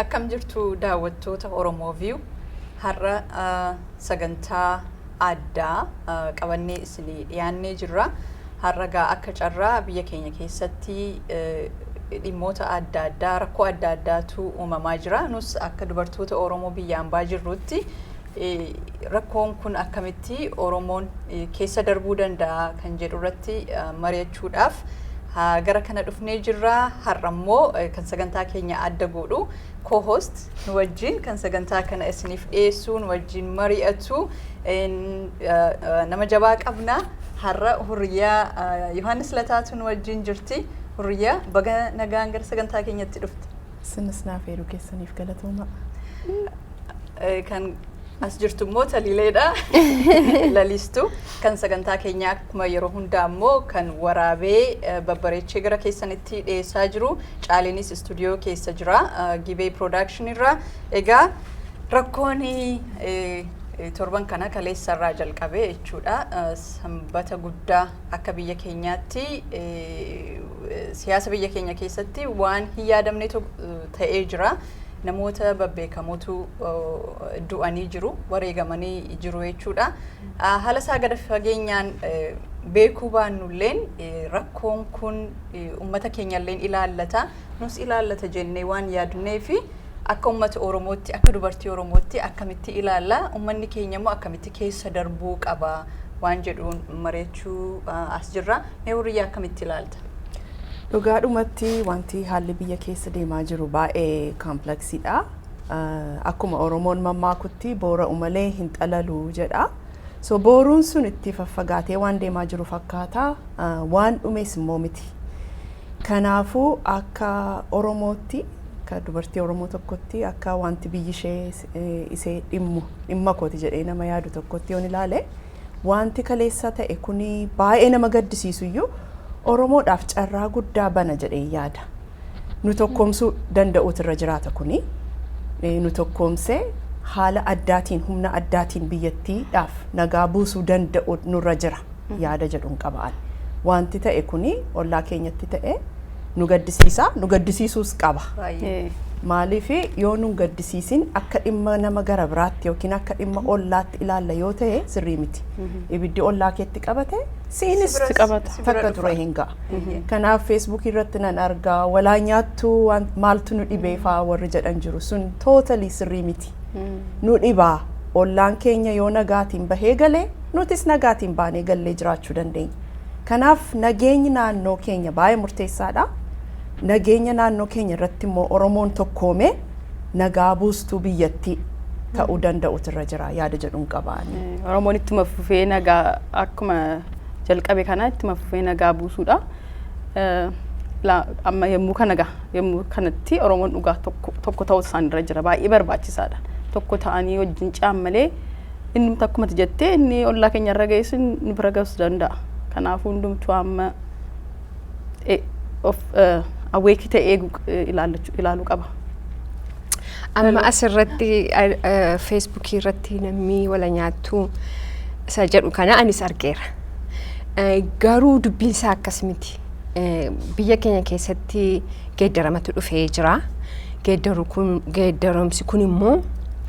akkam jirtu daawwattoota Oromoo View har'a sagantaa addaa qabannee isinii dhiyaannee jirra. Har'a gaa akka carraa biyya keenya keessatti dhimmoota adda addaa rakkoo adda addaatu uumamaa jira. Nus akka dubartoota Oromoo biyyaan baa jirrutti rakkoon kun akkamitti Oromoon keessa darbuu danda'a kan jedhu irratti mari'achuudhaaf gara kana dhufnee jirra. Har'ammoo kan sagantaa keenya adda godhu co-host nu wajjin kan sagantaa kana isiniif dhiyeessu nu wajjin mari'atu nama jabaa qabna. Har'a Hurriyaa Yohaannis Lataatu nu wajjin jirti. Hurriyaa baga nagaan gara sagantaa keenyatti dhufte. Sinis naaf heeruu keessaniif galatooma. Kan as jirtu immoo Taliileedha. Lalistu kan sagantaa keenyaa akkuma yeroo hundaa immoo kan waraabee babbareechee gara keessanitti dhiyeessaa jiru. Caaliinis istuudiyoo keessa jira. Gibee Production irraa. Egaa rakkoon torban kana kaleessarraa jalqabee jechuudha. Sanbata guddaa akka biyya keenyaatti siyaasa biyya keenya keessatti waan hin yaadamne ta'ee jira. Namoota babbeekamootu du'anii jiru, wareegamanii jiru jechuudha. Haala isaa gad fageenyaan beekuu baannulleen rakkoon kun uummata keenyalleen ilaallata. Nus ilaallata jennee waan yaadneef akka uummata Oromootti, akka dubartii Oromootti akkamitti ilaalla, uummanni keenya immoo akkamitti keessa darbuu qaba waan jedhuun mari'achuu as jirra. Mee Hurriyaa akkamitti ilaalta? Dhugaadhumatti wanti haalli biyya keessa deemaa jiru baay'ee koompleksiidha. Akkuma Oromoon mammaakutti boora umalee hin xalalu jedha. So booruun sun itti faffagaatee waan deemaa jiru fakkaata. Waan dhumees immoo miti. Kanaafuu akka Oromootti, akka dubartii Oromoo tokkotti, akka wanti biyyi ishee isee dhimma kooti jedhee nama yaadu tokkotti yoon ilaale, wanti kaleessa ta'e kuni baay'ee nama gaddisiisuyyuu Oromoodhaaf carraa guddaa bana jedhee yaada. Nu tokkoomsuu danda'uutu irra jiraata kuni. Nu tokkoomsee haala addaatiin, humna addaatiin biyyattiidhaaf nagaa buusuu danda'u nurra jira yaada jedhuun qaba'an. Wanti ta'e kuni ollaa keenyatti ta'e nu gaddisiisa, nu gaddisiisuus qaba. Maaliif yoo nu gaddisiisin akka dhimma nama gara biraatti yookiin akka dhimma ollaatti ilaalla yoo ta'e sirrii miti. Ibiddi ollaa keetti qabate siinis takka ture hin ga'a. Kanaaf Facebook irratti nan argaa walaa nyaattu maaltu nu dhibee fa'aa warri jedhan jiru sun totally sirrii miti. Nu dhibaa ollaan keenya yoo nagaatiin bahee galee nutis nagaatiin baanee gallee jiraachuu dandeenya. Kanaaf nageenyi naannoo keenya baay'ee murteessaadha. Nageenya naannoo keenya irratti immoo Oromoon tokkoomee nagaa buustuu biyyattii ta'uu danda'utu irra jira yaada jedhuun qabaan. Oromoon ittuma fufee nagaa akkuma jalqabe kana ittuma fufee nagaa buusuudha. Amma yemmuu kanatti Oromoon dhugaa tokko ta'uu isaan irra jira baay'ee barbaachisaadha. Tokko ta'anii wajjin caammalee inni akkuma jettee inni ollaa keenya irra geessu inni bira gahuu danda'a. Kanaafuu hundumtuu amma awweekii ta'ee ilaaluu qaba. Amma asirratti Facebook irratti namni wala nyaattu isa jedhu kana anis argeera. Garuu dubbiin isaa akkas miti. Biyya keenya keessatti geeddaramatu dhufee jira. Geeddaramsi kun immoo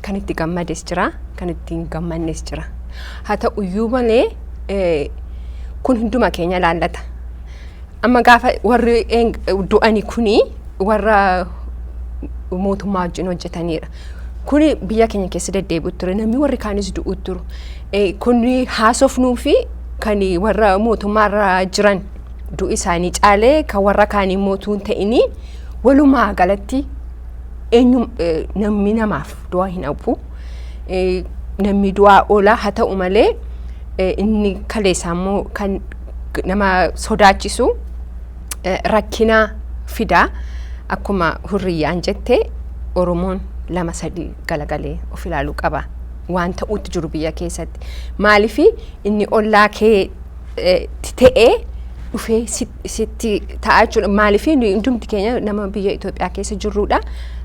kan itti gammades jira, kan itti hin gammannes jira. Haa ta'uyyuu malee kun hunduma keenya ilaallata. Amma gaafa warri du'anii kuni warra mootummaa wajjin hojjetanidha. Kuni biyya keenya keessa deddeebi'u ture, namni warri kaanis du'u turu. Kuni haasofnuu fi kan warra mootummaarra jiran du'i isaanii caalee kan warra kaanii mootuu hin ta'ini walumaa galatti namni namaaf du'aa hin hafu. Namni du'aa oolaa haa ta'u malee inni kaleessaa immoo kan nama sodaachisu rakkina fidaa akkuma Hurriyaan jette Oromoon lama sadii galagalee of ilaaluu qaba waan ta'uutti jiru biyya keessatti. Maaliif inni ollaa kee ta'ee dhufee sitti ta'aa jechuudha. Maaliif hundumti keenya nama biyya Itoophiyaa keessa jirruudha.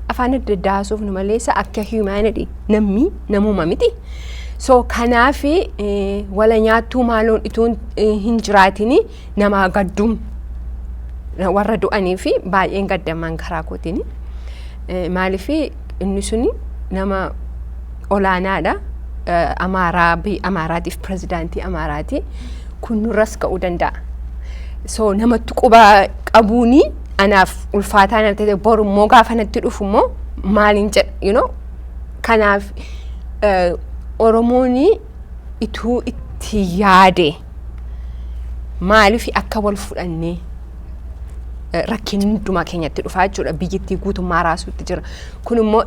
Afaan adda addaa haasofnu maleessa akka humanity namuma miti. So kanaaf wala nyaattuu maaloon ituun hin jiraatini nama gadduun warra du'anii fi baay'een gaddaman karaa kootiin. Maaliif inni suni nama olaanaadha. Amaaraatiif pirezidaantii Amaaraati. Kun nurras ka'uu danda'a. So namatti quba qabuuni anaaf ulfaataa na ta'e boru immoo gaafa natti dhufu immoo maaliin jedha kanaaf Oromooni ituu itti yaade maaliif akka wal fudhannee rakkinni hundumaa keenyatti dhufaa jechuudha. Biyyattii guutummaa raasuutti jira. Kun immoo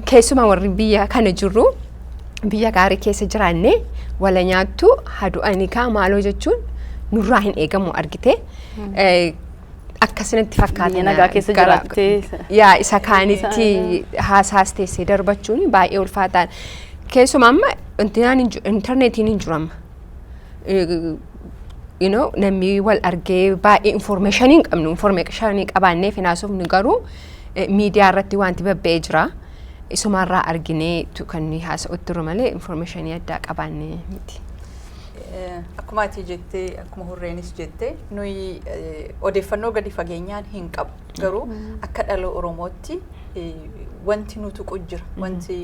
keessumaa warri biyya kana jirru biyya gaarii keessa jiraanne wala nyaattu hadu'anii kaa maaloo jechuun nurraa hin eegamu argite. Akkasinatti fakkaata nagaa keessa jiraattee isa kaanitti haasaas teessee darbachuun baay'ee ulfaataan. Keessumaa amma interneetiin hin jiru amma. Namni wal argee baay'ee information hin qabnu. Information qabaannee finaasuufni garuu miidiyaa irratti wanti babba'ee jira. Isumarraa arginee kan haasa'utti jiru malee information addaa qabaannee miti. Akkuma ati jettee akkuma Hurreenis jettee nuyi odeeffannoo gadi fageenyaan hin qabu. Garuu akka dhala Oromootti wanti nutu jira. Wanti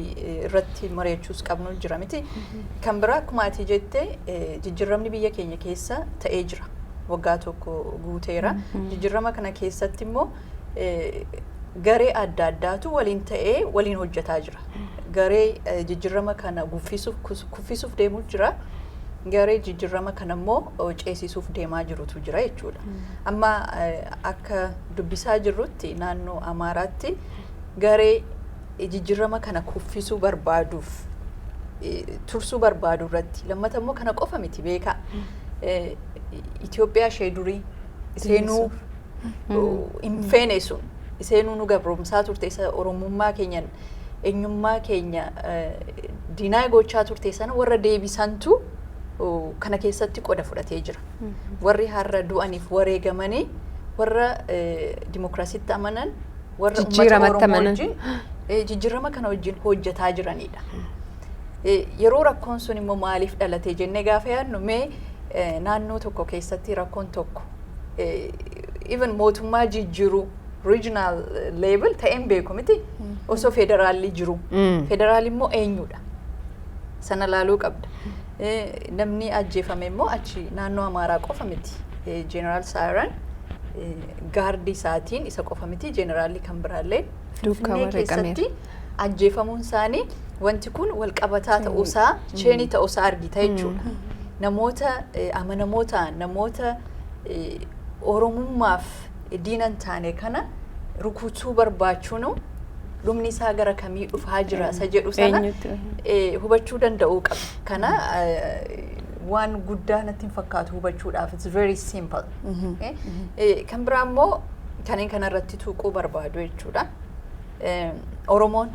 irratti mari'achuus qabnu jira miti. Kan biraa akkuma ati jettee jijjiiramni biyya keenya keessa ta'ee jira. Waggaa tokko guuteera. Jijjiirama kana keessatti immoo garee adda addaatu waliin ta'ee waliin hojjetaa jira. Garee jijjiirama kana kuffisuuf deemuu jira. Garee jijjiirama kana immoo ceesisuuf deemaa jirutu jira jechuudha. Amma akka dubbisaa jirrutti naannoo Amaaraatti garee jijjiirama kana kuffisuu barbaaduuf tursuu barbaadu irratti lammata immoo kana qofa miti beekaa. Ethiopia ishee durii iseenuu hin feene sun iseenuu nu gabroomsaa turte isa Oromummaa keenyan eenyummaa keenya diinaa gochaa turte sana warra deebisantu kana keessatti qoda fudhatee jira. Warri har'a du'aniif wareegamanii warra dimokiraasiitti amanan warra uummata Oromoo wajjin jijjiirama kana wajjin hojjetaa jiranidha. Yeroo rakkoon sun immoo maaliif dhalatee jennee gaafa yaadnu mee naannoo tokko keessatti rakkoon tokko even mootummaa jijjiiruu regional level ta'een beeku miti osoo federaalli jiru. Federaalli immoo eenyudha? Sana laaluu qabda. Namni ajjeefame immoo achi naannoo Amaaraa qofa miti. General Siren gaardii isaatiin isa qofa miti. Generaalli kan biraallee Finfinnee keessatti ajjeefamuun isaanii wanti kun wal qabataa ta'uusaa cheenii ta'uusaa argita jechuudha. Namoota amanamootaan namoota Oromummaaf diinan taane kana rukutuu barbaachuun dhumni isaa gara kamii dhufaa jira isa jedhu sana hubachuu danda'uu qaba. Kana waan guddaa natti hin fakkaatu hubachuudhaaf it's very simple. Kan biraa immoo kanneen kanarratti tuuquu barbaadu jechuudha. Oromoon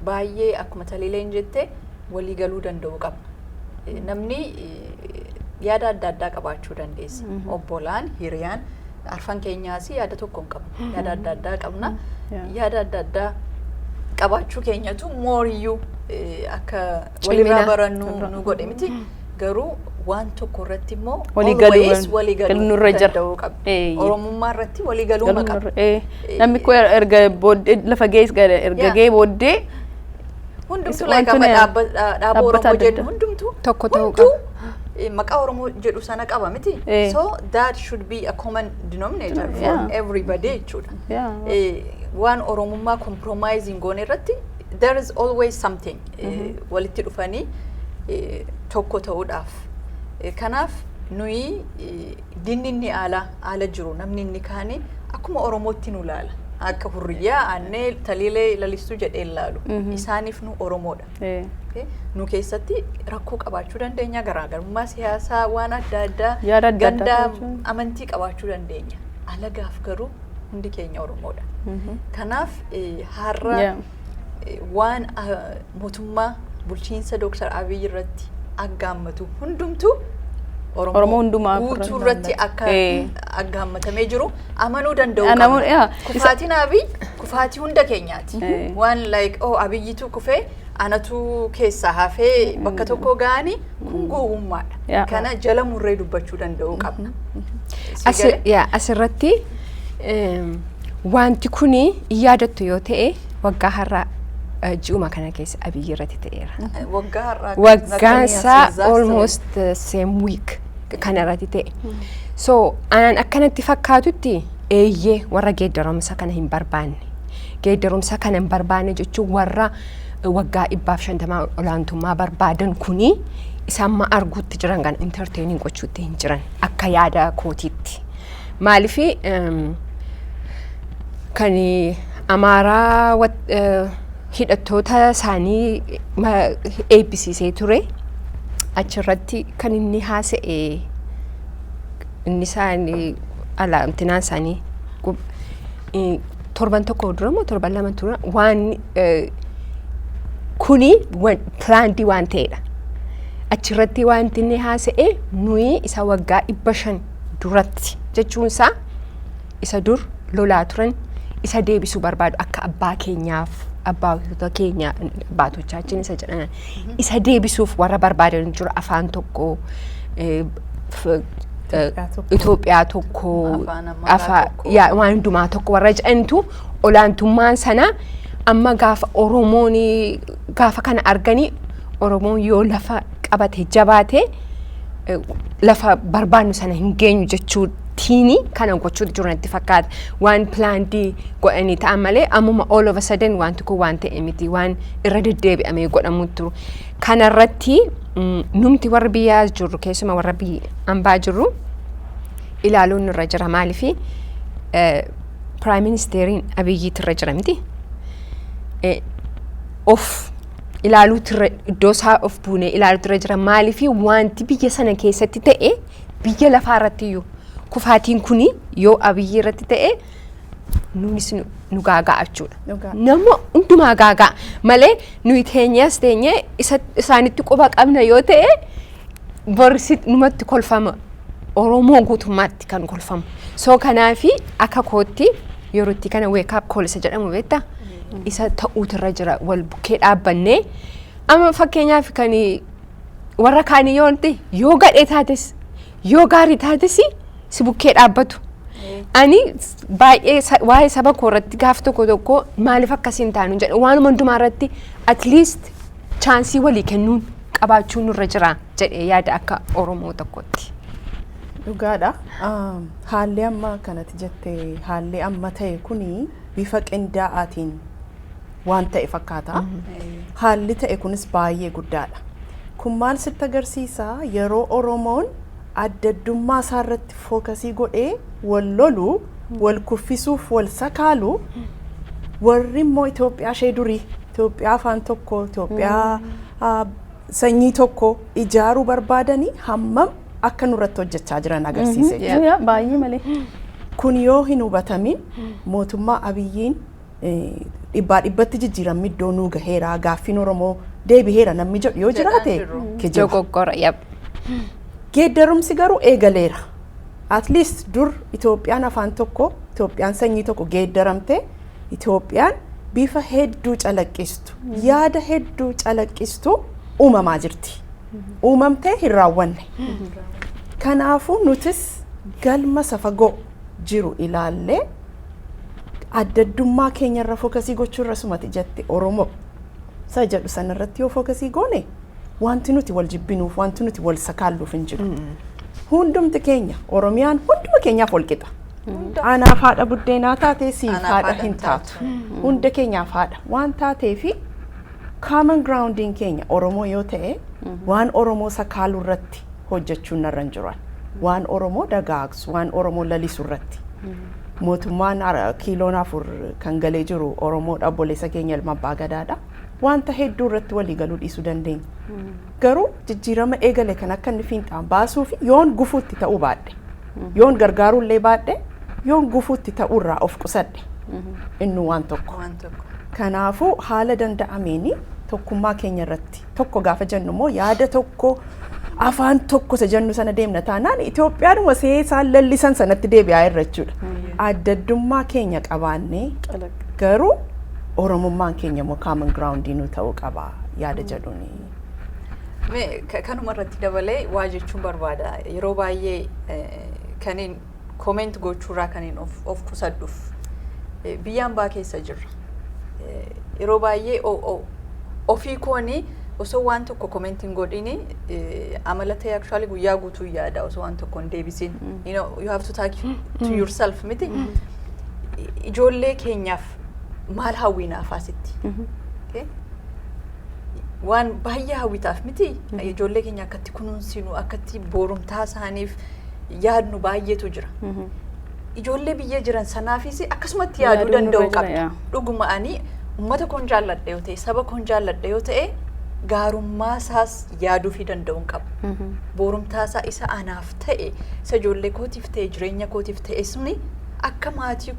baay'ee akkuma taliileen jette walii galuu danda'uu qaba. Namni yaada adda addaa qabaachuu dandeessa. Obbolaan, hiriyaan, arfan keenyaas yaada tokko hin qabnu. Yaada adda addaa qabna. Yaada adda addaa qabaachuu keenyatu mooriyyuu akka walirraa barannu nu godhe miti. Garuu waan tokko irratti immoo always walii galuu danda'uu qabna. Oromummaa irratti walii galuu qaba. Namni kun erga booddee lafa gees erga gee booddee hundumtuu dhaaba Oromoo jedhu hundumtuu tokko ta'uu qaba. Maqaa Oromoo jedhu sana qaba miti. So that should be a common denominator for everybody jechuudha. Waan Oromummaa compromising goone irratti there is always something walitti dhufanii tokko ta'uudhaaf. Kanaaf nuyi dinni inni ala jiru namni inni kaane akkuma Oromootti nu laala. Akka hurriyaa annee taliilee lalistuu jedhee ilaalu. Isaaniif nu Oromoodha. Nu keessatti rakkoo qabaachuu dandeenya, garaagarummaa siyaasaa waan adda addaa ganda amantii qabaachuu dandeenya. Alagaaf garuu hundi keenya Oromoodha. Kanaaf har'a waan mootummaa bulchiinsa Dr. Abiy irratti aggaammatu hundumtuu Oromoo hundumaa guutuu irratti akka aggaammatamee jiru amanuu danda'u qaba. Kufaatiin Abiy kufaatii hunda keenyaati. Waan like Abiyyitu kufee anatu keessaa hafee bakka tokko ga'anii kun gowwummaadha. Kana jala murree dubbachuu danda'uu qabna. Asirratti wanti kuni yaadattu yoo ta'e waggaa har'a ji'uma kana keessa Abiyyi irratti ta'eera. Waggaa har'aa Waggaan isaa almost same week kana irratti ta'e. So anaan akkanatti fakkaatutti eeyyee warra geeddarumsa kana hin barbaanne. Geeddarumsa kana hin barbaanne jechuun warra waggaa 150 olaantummaa barbaadan kuni isaan ma arguutti jiran kan entertaining gochuutti hin jiran akka yaada kootiitti. Maalifi kan Amaaraa hidhattoota isaanii eebbisiisee ture achirratti kan inni haasa'e inni isaanii alaamtinaan isaanii torban tokko dura moo torban lama dura waan kuni plaandii waan ta'edha. Achirratti wanti inni haasa'e nuyi isa waggaa 500 duratti jechuunsaa isa dur lolaa turan isa deebisuu barbaadu akka abbaa keenyaaf abbaatota keenya abbaatochaachin isa jedhan isa deebisuuf warra barbaadan jiru afaan tokko Ethiopia tokko waan hundumaa tokko warra jedhantu olaantummaan sana amma gaafa Oromoon gaafa kana arganii Oromoon yoo lafa qabate jabaate lafa barbaannu sana hin geenyu jechuutiini kana gochuutu jiru natti fakkaata waan plaandii godhanii ta'an malee ammuma all of a sudden wanti kun waan ta'e miti waan irra deddeebi'amee godhamu turu kanarratti numti warra biyyaa jirru keessuma warra biyya ambaa jirru ilaaluun irra jira maalifi Prime Ministeriin Abiyyiitti irra jira miti of ilaaluutti iddoo isaa of buunee ilaaluutti irra jira maalifi wanti biyya sana keessatti ta'e biyya lafaa irratti iyyuu kufaatiin kuni yoo Abiyyi irratti ta'e nuunis nu gaagaa jechuudha. Nama hundumaa gaagaa malee nuyi teenyas teenyee isaanitti quba qabna yoo ta'e borsi numatti kolfama Oromoo guutummaatti kan kolfamu. So kanaafi akka kootti yerootti kana wake up call isa jedhamu beektaa isa ta'uutu irra jira wal bukkee dhaabbannee amma fakkeenyaaf kan warra kaanii yoo gadhee taates yoo gaarii taates si bukkee dhaabbatu. Ani baay'ee waa'ee saba koo irratti gaaf tokko maaliif akkasiin taanu jedha waanuma hundumaa irratti at least chaansii walii kennuun qabaachuun nurra jira jedhee yaada akka Oromoo tokkotti. Dhugaadha. Haalli amma kanatti jettee haalli amma ta'e kuni bifa qindaa'aatiin waan ta'e fakkaata. Haalli ta'e kunis baay'ee guddaadha. Kun maal sitti agarsiisa yeroo Oromoon addaddummaa isaa irratti fookasii godhee wal lolu wal kuffisuuf wal sakaalu warri immoo Itoophiyaa ishee durii Itoophiyaa afaan tokko Itoophiyaa sanyii tokko ijaaruu barbaadanii hammam akka nurratti hojjechaa jiran agarsiise. Baay'ee malee. Kun yoo hin hubatamin mootummaa Abiyyiin dhibbatti jijjiiramni iddoo nuu gaheera gaaffiin Oromoo deebi'eera namni jedhu yoo jiraate Dogoggora yab. Geeddarumsi garuu eegaleera. At least dur Itoophiyaan afaan tokko Itoophiyaan sanyii tokko geeddaramte Itoophiyaan bifa hedduu calaqqistu yaada hedduu calaqqistu uumamaa jirti. Uumamtee hin raawwanne. Kanaafuu nutis galma safagoo jiru ilaallee addaddummaa keenya irra fookasii gochuu irra sumati jette Oromoo isa jedhu sanarratti yoo fookasii goone wanti nuti wal jibbinuuf wanti nuti wal sakaalluuf hin jiru. Hundumti keenya Oromiyaan hunduma keenyaaf wal qixa. Anaaf haadha buddeenaa taatee siif haadha hin taatu. Hunda keenyaaf haadha waan taateefi common grounding keenya Oromoo yoo ta'e waan Oromoo sakaaluu irratti hojjechuun narra hin jiran. Waan Oromoo dagaagsu waan Oromoo lalisu irratti. Mootummaan kiiloon 4 kan galee jiru Oromoo obboleessa keenya ilma abbaa gadaadha. Wanta hedduu irratti walii galuu dhiisuu dandeenya. Garuu jijjiirama eegale kan akka inni fiinxaan baasuuf yoon gufuutti ta'uu baadhe yoon gargaaruullee baadhe yoon gufuutti ta'uurraa of qusadhe inni waan tokko. Kanaafuu haala danda'ameen tokkummaa keenya irratti tokko gaafa jennu immoo yaada tokko afaan tokko isa jennu sana deemna taanaan Itoophiyaadhuma seesaan lallisan sanatti deebi'aa irra jechuudha. Addaddummaa keenya qabaannee garuu Oromummaan keenya immoo common groundii nu ta'uu qaba yaada jedhuuni. Kanuma irratti dabalee waa jechuun barbaada yeroo baay'ee kaniin comment gochuurraa kaniin of qusadhuuf biyyaan baa keessa jirra. yeroo baay'ee ofii kooni osoo waan tokko commenting godhini amala ta'e actually guyyaa guutuu yaada osoo waan tokko hin deebisin you have to talk to yourself miti ijoollee keenyaaf maal hawwinaaf asitti okay waan baay'ee hawwitaaf miti ijoollee keenya akkatti kunuunsinu akkatti boorumtaa isaaniif yaadnu baay'eetu jira ijoollee biyya jiran sanaafis akkasumatti yaaduu danda'u qabna dhuguma ani ummata koon jaalladha yoo ta'e saba koon jaalladha yoo ta'e gaarummaa isaas yaaduu fi danda'uun qaba boorumtaa isaa isa anaaf ta'e isa ijoollee kootiif ta'e jireenya kootiif ta'e suni akka maatii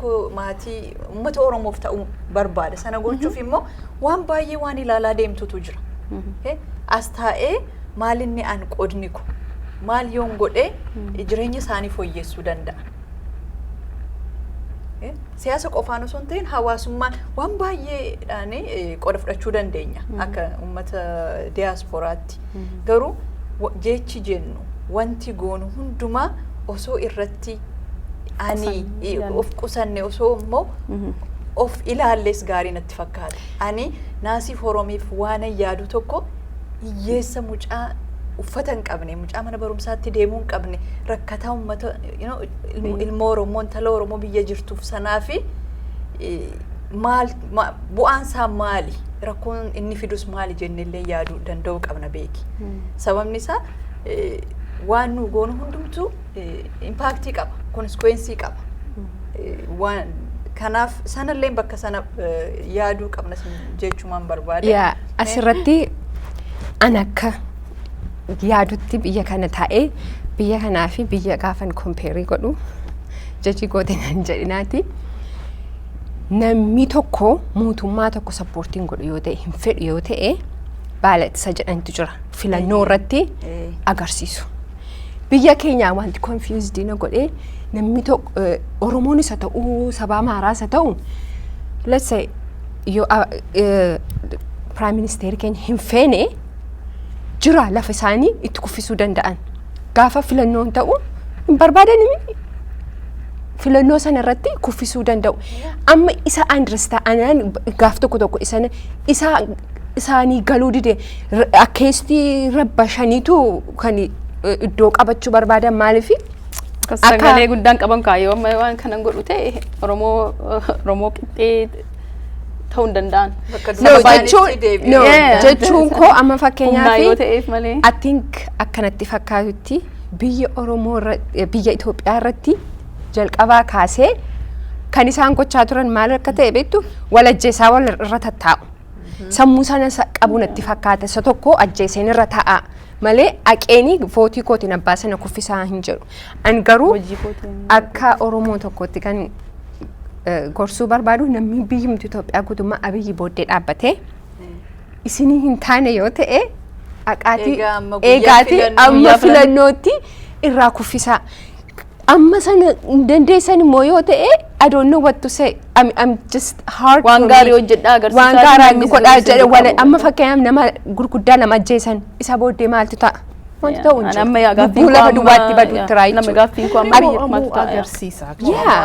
ummata Oromoof ta'uu barbaada sana gochuuf immoo waan baay'ee waan ilaalaa deemtutu jira as taa'ee maalinni an qodni ko maal yoon godhee jireenya isaanii fooyyessuu danda'a siyaasa qofaan osoo hin ta'in hawaasummaan waan baay'eedhaan qooda fudhachuu dandeenya akka ummata diaasporaatti garuu jechi jennu wanti goonu hundumaa osoo irratti ani of qusanne osoo immoo of ilaalles gaarii natti fakkaata ani naasiif Oromoof waan yaadu tokko hiyyeessa mucaa uffata hin qabne mucaa mana barumsaatti deemuu hin qabne rakkataa ummata ilmoo Oromoo intala Oromoo biyya jirtuuf sanaafi maal bu'aan isaa maali rakkoon inni fidus maali jennellee yaaduu danda'u qabna beeki sababni isaa waan nu goonu hundumtu impactii qaba consequence qaba waan kanaaf sanallee bakka sana yaaduu qabna jechuumaan barbaade asirratti an akka yaadutti biyya kana taa'ee biyya kanaa fi biyya gaafan kompeerii godhu jechi gootenan jedhinaati namni tokko mootummaa tokko sappoortiin godhu yoo ta'e hin fedhu yoo ta'e baalotisa jedhantu jira filannoo irratti agarsiisu biyya keenyaa wanti confused na godhee namni tokko Oromoon isa ta'uu saba Amaaraa isa ta'u let's say yoo prime minister keenya hin feene jira lafa isaanii itti kuffisuu danda'an gaafa filannoon ta'u hin barbaadani filannoo sana irratti kuffisuu danda'u amma isa understand gaaf tokko isaanii galuu dide akkeesti rabbashaniitu kan iddoo qabachuu barbaadan maaliif sagalee guddaan qaban kaayoo amma waan kanan godhu ta'e Oromoo qixxee ta'uu danda'an jechuun koo amma fakkeenyaaf I think akkanatti fakkaatutti biyya Oromoo biyya Itoophiyaa irratti jalqabaa kaasee kan isaan gochaa turan maal akka ta'e beektu wal ajjeesaa wal irra tattaa'u sammuu sana qabu natti fakkaata isa tokko ajjeeseen irra ta'a malee aqeeni footii kootiin abbaa sana kuffisaa hin jedhu an garuu akka Oromoo tokkotti kan gorsuu barbaadu namni biyyi Itoophiyaa guutummaa abiyyi booddee dhaabbatee isinii hin taane yoo ta'e eegaati amma filannootti irraa kuffisaa amma sana dandeessan immoo yoo ta'e I don't know what to say I'm just hard waan gaarii hojjedhaa agarsiisaa waan gaarii godhaa jedhe wala amma fakkeenyaaf nama gurguddaa lama ajjeesan isa booddee maaltu ta'a wanti ta'u hin amma yaa gaaffii jiru lafa duwwaatti baduutti raayichu nama gaaffiin koo amma maaltu ta'a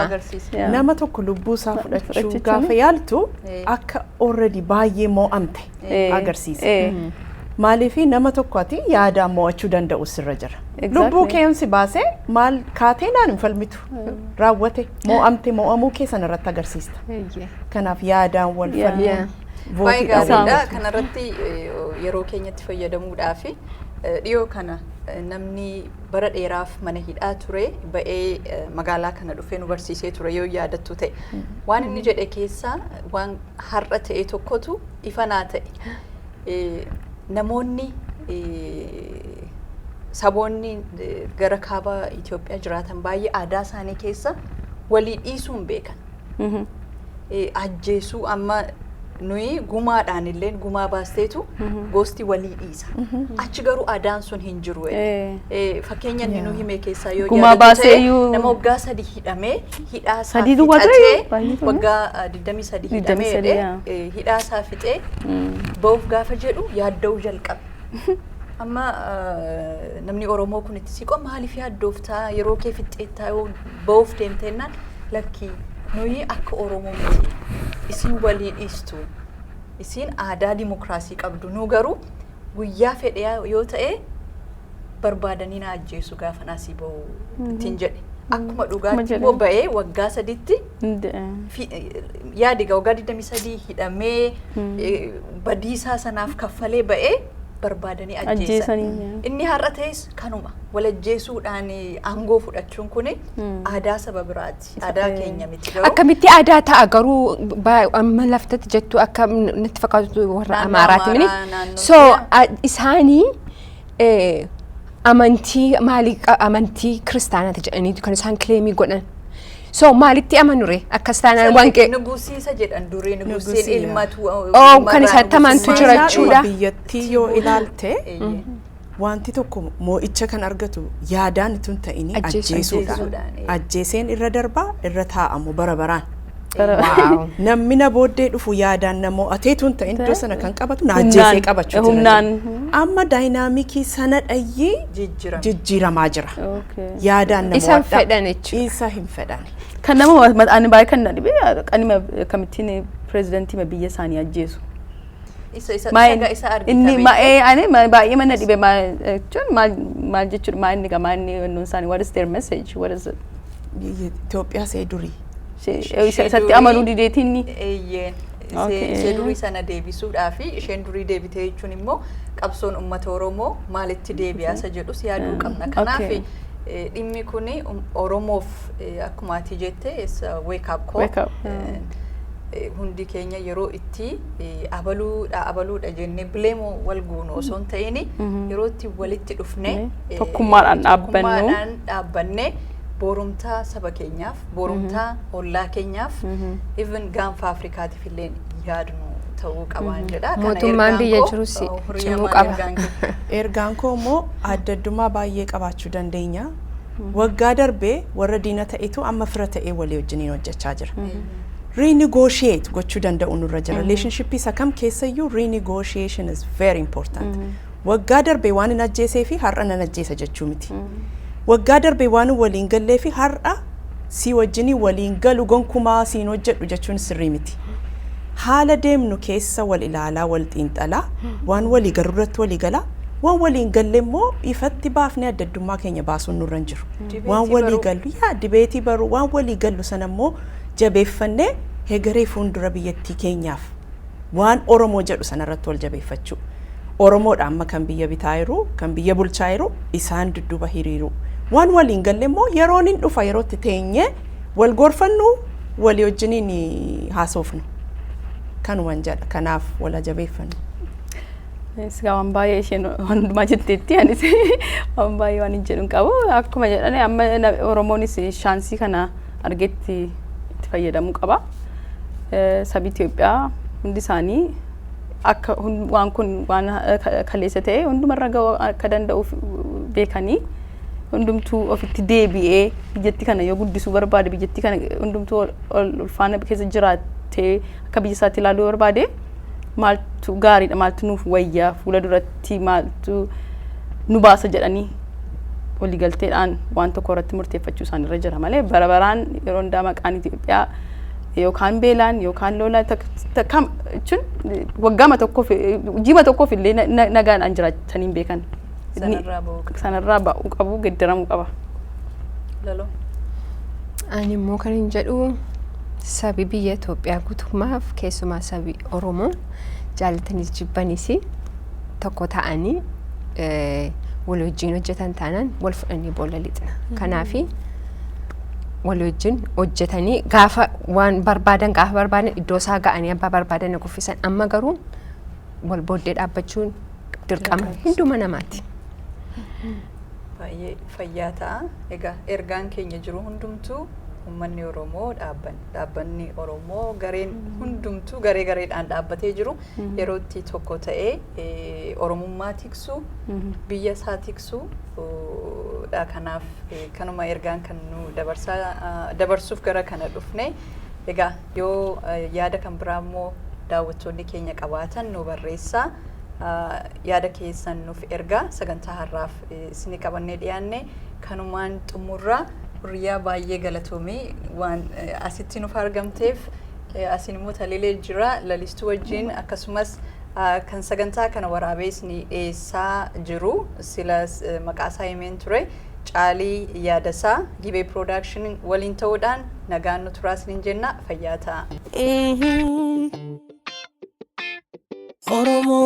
agarsiisa nama tokko lubbuu isaa fudhachuu gaafa yaaltu akka already baay'ee mo'amte agarsiisa maaliifi nama tokko ati yaadaan mo'achuu danda'u sirra jira lubbuu keensi baasee maal kaateenaan hin falmitu raawwate mo'amte mo'amuu keessan irratti agarsiista kanaaf yaadaan wal falmu baay'ee kanarratti yeroo keenyatti fayyadamuudhaaf dhiyoo kana namni bara dheeraaf mana hidhaa ture ba'ee magaalaa kana dhufee nu barsiisee ture yoo yaadattu ta'e waan inni jedhe keessaa waan har'a ta'e tokkotu ifanaa ta'e namoonni saboonni gara kaaba Itoophiyaa jiraatan baay'ee aadaa isaanii keessa walii dhiisuun beekan ajjeesuu amma nuyi gumaadhaan illee gumaa baasteetu gosti walii dhiisa achi garuu aadaan sun hin jiru fakkeenya inni nu hime keessaa yoo yaadate nama waggaa 3 hidhamee hidhaa isaa fixatee waggaa 23 hidhamee hidhaa isaa fixee ba'uuf gaafa jedhu yaadda'uu jalqabe amma namni Oromoo kun itti siqoo maaliif yaaddooftaa yeroo kee fixxeettaa yoo ba'uuf deemteennaan lakkii nuyi akka Oromoo miti isin walii dhiistu isin aadaa dimokiraasii qabdu nu garuu guyyaa fedhe yoo ta'e barbaadanii na ajjeesu gaafa naasii ba'u ittiin jedhe. Akkuma dhugaatti immoo ba'ee waggaa sadiitti yaadiga waggaa 23 hidhamee badiisaa sanaaf kaffalee ba'ee barbaadanii ajjeesan. Inni har'a ta'es kanuma wal ajjeesuudhaan aangoo fudhachuun kun aadaa saba biraati. Aadaa keenya miti garuu. Akkamitti aadaa ta'a garuu amma laftatti jettu akka natti fakkaatu warra Amaaraati mini. So isaanii amantii maalii amantii kiristaanaati jedhanii kan isaan kileemii godhan. So maalitti amanure akkas taanaan wanqee nugusiisa jedhan durii nugusiin ilmatu kan isatti amantu jira jechuudha. Biyyattii yoo ilaalte wanti tokko moo'icha kan argatu yaadaan itun ta'ini ajjeesuudhaan. Ajjeeseen irra darbaa irra taa'amu bara baraan. Namni na booddee dhufu yaadaan namoo ateetuun ta'in iddoo sana kan qabatu na ajjeesee qabachuu jira. Amma daayinaamikii sana dhayyee jijjiiramaa jira. Yaadaan namoo isa fedhan jechuudha. Isa hin fedhan. Kan nama ani baay'ee kan na dhibe qanima kamittiin pirezidantii biyya isaanii ajjeesu. Isa inni baay'ee mana dhibe maal jechuudha maal inni gamaa inni wannoon isaanii what is their message what is it? Itoophiyaa see durii. Isatti amanuu dideetiin ni. Ishee durii sana deebisuudhaaf isheen durii deebitee jechuun immoo qabsoon uummata Oromoo maalitti deebi'aasa jedhus yaaduu qabna. Kanaaf dhimmi kun Oromoof akkuma ati jette wake up call. Hundi keenya yeroo itti abaluudha jennee bileemoo wal guunu osoo hin ta'in yeroo itti walitti dhufne tokkummaadhaan dhaabbannee borumtaa saba keenyaaf borumtaa ollaa keenyaaf even gaanfa Afrikaatiif illee yaadnu ta'uu qabaan jedha. Mootummaan biyya jirus cimuu qaba. Ergaan koo immoo addaddummaa baay'ee qabaachuu dandeenya. Waggaa darbee warra diina ta'etu amma fira ta'ee walii wajjiniin hojjechaa jira. Renegotiate gochuu danda'u nurra jira. Relationship isa kam keessayyuu renegotiation is very important. Waggaa darbee waan hin ajjeesee fi har'a nan ajjeesa jechuu miti. Waggaa darbee waan waliin gallee fi har'a si wajjinii waliin galu gonkumaa siin hojjedhu jechuun sirrii miti. Haala deemnu keessa wal ilaalaa wal xiinxalaa waan walii garurratti walii galaa waan waliin galle immoo ifatti baafnee addaddummaa keenya baasuun nurra hin jiru. Waan walii gallu dibeetii baruu waan walii gallu sana immoo jabeeffannee hegaree fuuldura biyyattii keenyaaf waan Oromoo jedhu sanarratti wal jabeeffachuu. Oromoodha amma kan biyya bitaa jiru kan biyya bulchaa jiru isaan dudduuba hiriiru. Waan waliin galle immoo yeroon hin dhufa yerootti teenyee wal gorfannu walii wajjiniin haasofnu. Kanumaan jedha kanaaf wal jabeeffannu. Sigaa waan baay'ee isheen hundumaa jetteetti anis waan baay'ee waan hin jedhu qabu akkuma jedhan amma Oromoonis shaansii kana argetti itti fayyadamuu qaba. Sabi Itoophiyaa hundi isaanii akka waan kun waan kaleessa ta'e hundumarra ga'uu akka danda'uuf beekanii hundumtuu ofitti deebi'ee biyyattii kana yoo guddisuu barbaade biyyattii kana hundumtuu ulfaana keessa jiraattee akka biyya isaatti ilaaluu barbaade maaltu gaariidha maaltu nuuf wayyaa fuula duratti maaltu nu baasa jedhanii waliigalteedhaan waan tokko irratti murteeffachuu isaanirra jira malee bara baraan yeroo hundaa maqaan Itoophiyaa yookaan beelaan yookaan lolaa kam jechuun waggaama tokkoof jiima tokkoof illee nagaadhaan jiraatanii beekan. Sanarraa ba'uu qabu geddaramuu qaba. Lalo. Ani immoo kan hin jedhu sabi biyya Itoophiyaa guutummaaf keessumaa sabi Oromoo jaallataniis jibbanis tokko ta'anii wal wajjin hojjetan taanaan wal fudhanii boolla lixna. Kanaafi wal wajjin hojjetanii gaafa waan barbaadan gaafa barbaadan iddoo isaa ga'anii abbaa barbaadan kuffisan amma garuu wal booddee dhaabbachuun dirqama hunduma namaati. Baay'ee fayyaa ta'a. Egaa ergaan keenya jiru hundumtuu uummanni Oromoo dhaabbanni Oromoo gareen hundumtuu garee gareedhaan dhaabbatee jiru yeroo itti tokko ta'ee Oromummaa tiksu biyya isaa tiksu kanaaf kanuma ergaan kan nu dabarsuuf gara kana dhufne. Egaa yoo yaada kan biraa immoo daawwattoonni keenya qabaatan nu barreessaa. Yaada keessan nuuf ergaa sagantaa har'aaf isinii qabannee dhiyaanne kanumaan xumurraa Hurriyaa baay'ee galatoomii waan asitti nuuf argamteef Asin immoo taliilee jira lalistuu wajjin akkasumas kan sagantaa kana waraabesni dhiyeessaa jiru silas maqaasaa himeen ture Caalii Yaadasaa Gibee Production waliin ta'uudhaan nagaan nu turaasiniin jenna fayyaa ta'a. Oromo